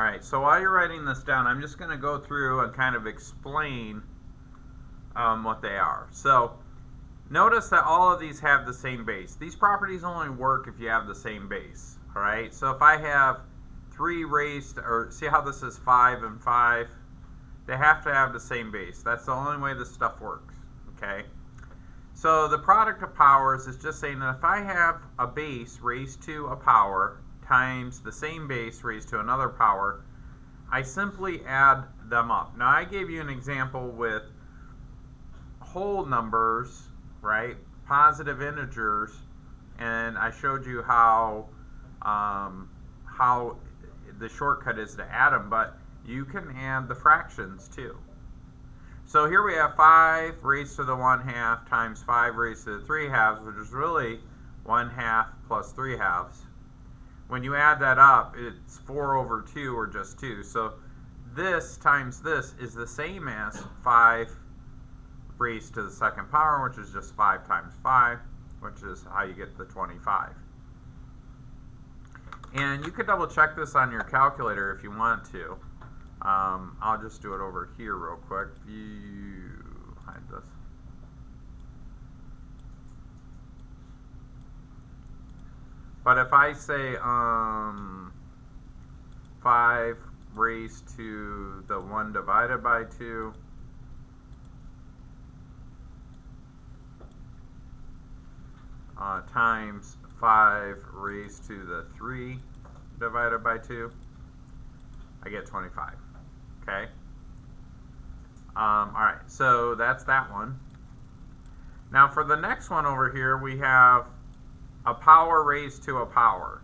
Alright, so while you're writing this down, I'm just going to go through and kind of explain what they are. So notice that all of these have the same base. These properties only work if you have the same base. Alright, so if I have 3 raised, or see how this is 5 and 5? They have to have the same base. That's the only way this stuff works. Okay? So the product of powers is just saying that if I have a base raised to a power times the same base raised to another power, I simply add them up. Now I gave you an example with whole numbers, right? Positive integers, and I showed you how the shortcut is to add them, but you can add the fractions too. So here we have 5 raised to the 1/2 times 5 raised to the 3/2, which is really 1/2 plus 3/2. When you add that up, it's 4 over 2, or just 2. So this times this is the same as 5 raised to the 2nd power, which is just 5 times 5, which is how you get the 25. And you could double check this on your calculator if you want to. I'll just do it over here real quick. Hide this. But if I say 5 raised to the 1 divided by 2, times 5 raised to the 3 divided by 2, I get 25. Okay? Alright, so that's that one. Now for the next one over here, we have a power raised to a power.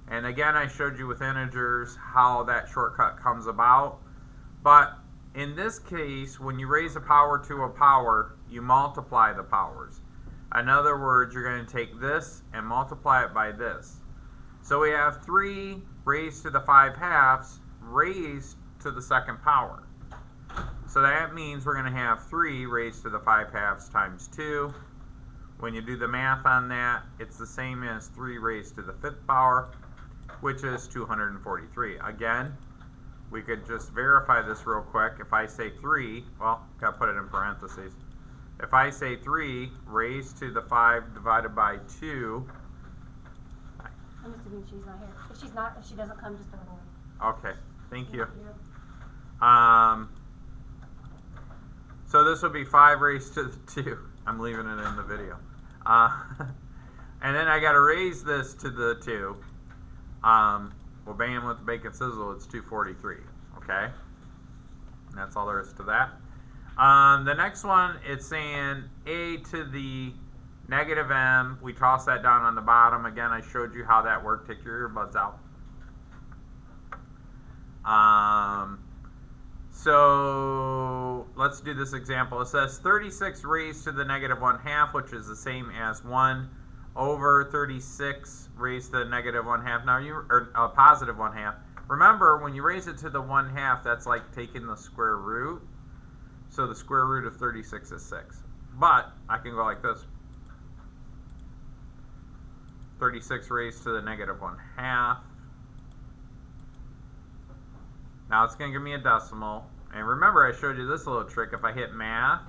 And again, I showed you with integers how that shortcut comes about. But in this case, when you raise a power to a power, you multiply the powers. In other words, you're going to take this and multiply it by this. So we have 3 raised to the 5/2 raised to the 2nd power. So that means we're going to have 3 raised to the 5/2 times 2. When you do the math on that, it's the same as 3 raised to the 5th power, which is 243. Again, we could just verify this real quick. If I say 3, well, got to put it in parentheses. If I say 3 raised to the 5 divided by 2. I'm assuming she's not here. If she doesn't come, just throw it away. Okay, thank you. Yeah. So this would be 5 raised to the 2. I'm leaving it in the video. And then I got to raise this to the 2. Well, bam, with the bacon sizzle, it's 243. Okay? And that's all there is to that. The next one, it's saying a to the negative m. We toss that down on the bottom. Again, I showed you how that worked. Take your earbuds out. So let's do this example. It says 36 raised to the negative 1/2, which is the same as 1 over 36 raised to the negative 1/2. Now positive 1/2. Remember, when you raise it to the 1/2, that's like taking the square root. So the square root of 36 is 6. But I can go like this. 36 raised to the negative 1/2. Now it's going to give me a decimal. And remember, I showed you this little trick. If I hit math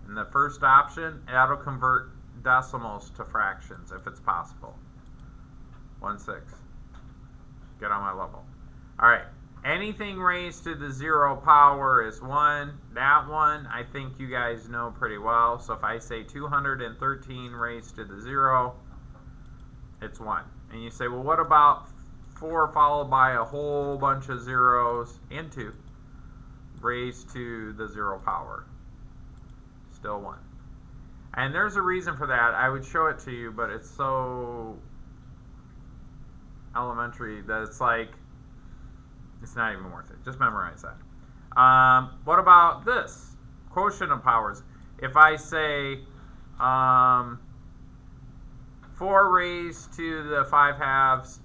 in the first option, that'll convert decimals to fractions if it's possible. 1/6. Get on my level. Alright. Anything raised to the 0 power is 1. That one, I think you guys know pretty well. So if I say 213 raised to the 0, it's 1. And you say, well, what about 4 followed by a whole bunch of zeros and 2 raised to the 0 power? Still 1. And there's a reason for that. I would show it to you, but it's so elementary that it's like, it's not even worth it. Just memorize that. What about this? Quotient of powers. If I say 4 raised to the 5/2.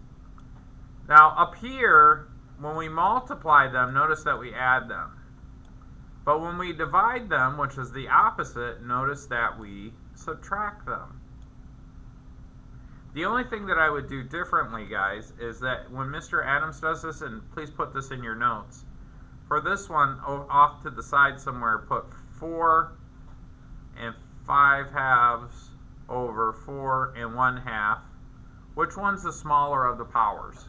Now up here, when we multiply them, notice that we add them. But when we divide them, which is the opposite, notice that we subtract them. The only thing that I would do differently, guys, is that when Mr. Adams does this, and please put this in your notes, for this one, off to the side somewhere, put 4 and 5/2 over 4 and 1/2. Which one's the smaller of the powers?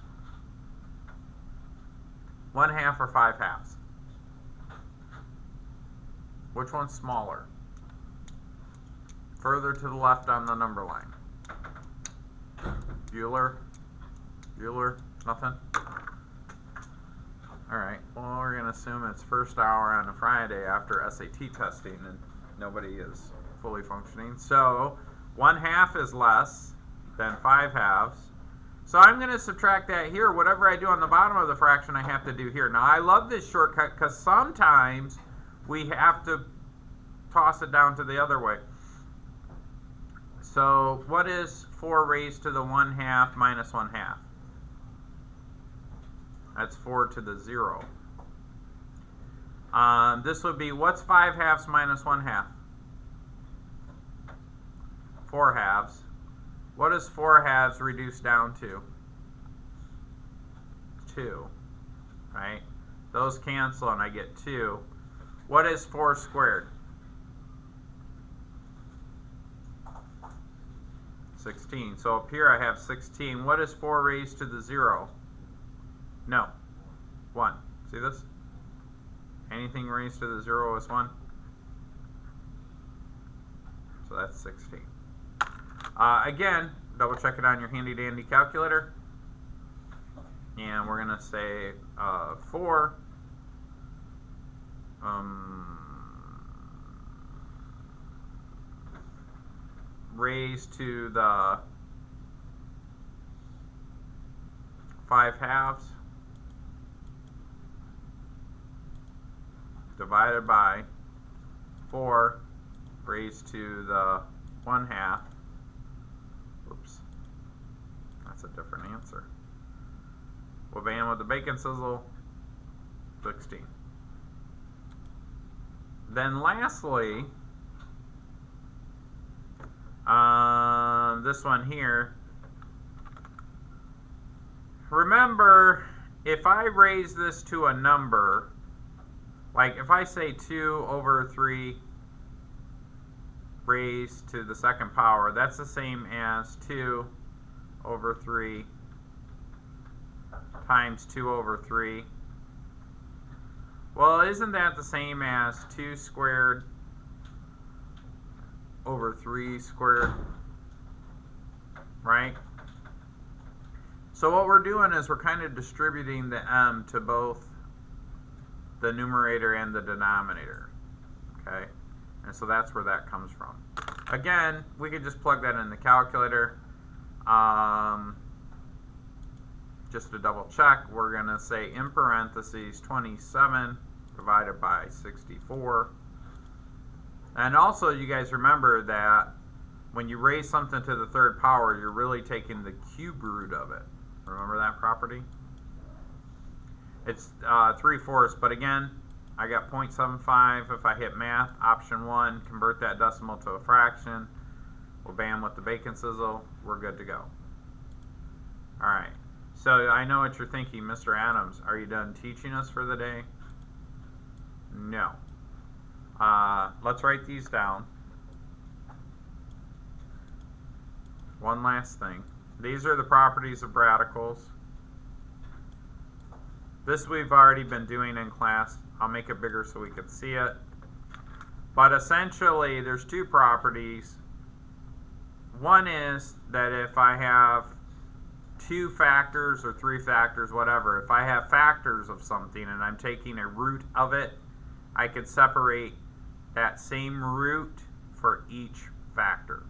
1/2 or 5/2? Which one's smaller? Further to the left on the number line. Bueller? Nothing? Alright, well, we're going to assume it's first hour on a Friday after SAT testing and nobody is fully functioning. So 1/2 is less than 5/2. So I'm going to subtract that here. Whatever I do on the bottom of the fraction, I have to do here. Now, I love this shortcut because sometimes we have to toss it down to the other way. So what is 4 raised to the 1/2 minus 1/2? That's 4 to the 0. This would be, what's 5/2 minus 1/2? 4/2. What is 4/2 reduced down to? 2. Right? Those cancel and I get 2. What is 4 squared? 16. So up here I have 16. What is 4 raised to the 0? No. 1. See this? Anything raised to the 0 is 1. So that's 16. Again, double check it on your handy dandy calculator. And we're going to say 4 raised to the 5/2 divided by 4 raised to the 1/2. Oops, that's a different answer. Wabam with the bacon sizzle, 16. Then lastly, this one here. Remember, if I raise this to a number, like if I say 2 over 3 raised to the second power, that's the same as 2 over 3 times 2 over 3. Well, isn't that the same as 2 squared over 3 squared? Right? So what we're doing is we're kind of distributing the m to both the numerator and the denominator. Okay? And so that's where that comes from. Again, we could just plug that in the calculator. Just to double check, we're going to say in parentheses 27 divided by 64. And also, you guys remember that when you raise something to the third power, you're really taking the cube root of it. Remember that property? It's 3/4, but again, I got 0.75. If I hit math, option 1, convert that decimal to a fraction. Well, bam, with the bacon sizzle, we're good to go. All right. So I know what you're thinking, Mr. Adams. Are you done teaching us for the day? No. Let's write these down. One last thing. These are the properties of radicals. This we've already been doing in class. I'll make it bigger so we can see it. But essentially, there's two properties. One is that if I have 2 factors or 3 factors, whatever, if I have factors of something and I'm taking a root of it, I could separate that same root for each factor.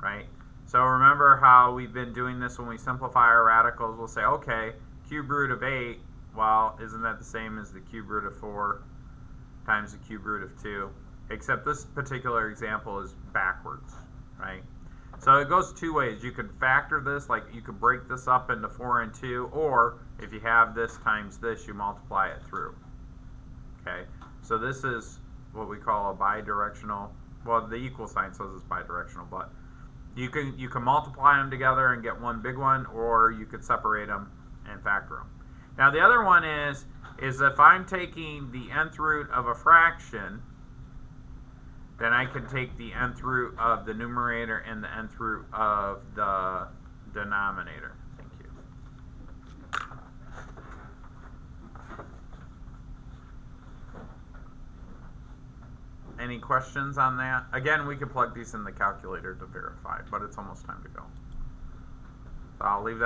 Right? So remember how we've been doing this when we simplify our radicals. We'll say, okay, cube root of 8, well, isn't that the same as the cube root of 4 times the cube root of 2? Except this particular example is backwards, right? So it goes 2 ways. You could factor this, like you could break this up into 4 and 2, or if you have this times this, you multiply it through. Okay, so this is what we call a bidirectional, well, the equal sign says it's bidirectional, but You can multiply them together and get one big one, or you could separate them and factor them. Now the other one is if I'm taking the nth root of a fraction, then I can take the nth root of the numerator and the nth root of the denominator. Thank you. Any questions on that? Again, we can plug these in the calculator to verify, but it's almost time to go. So I'll leave that.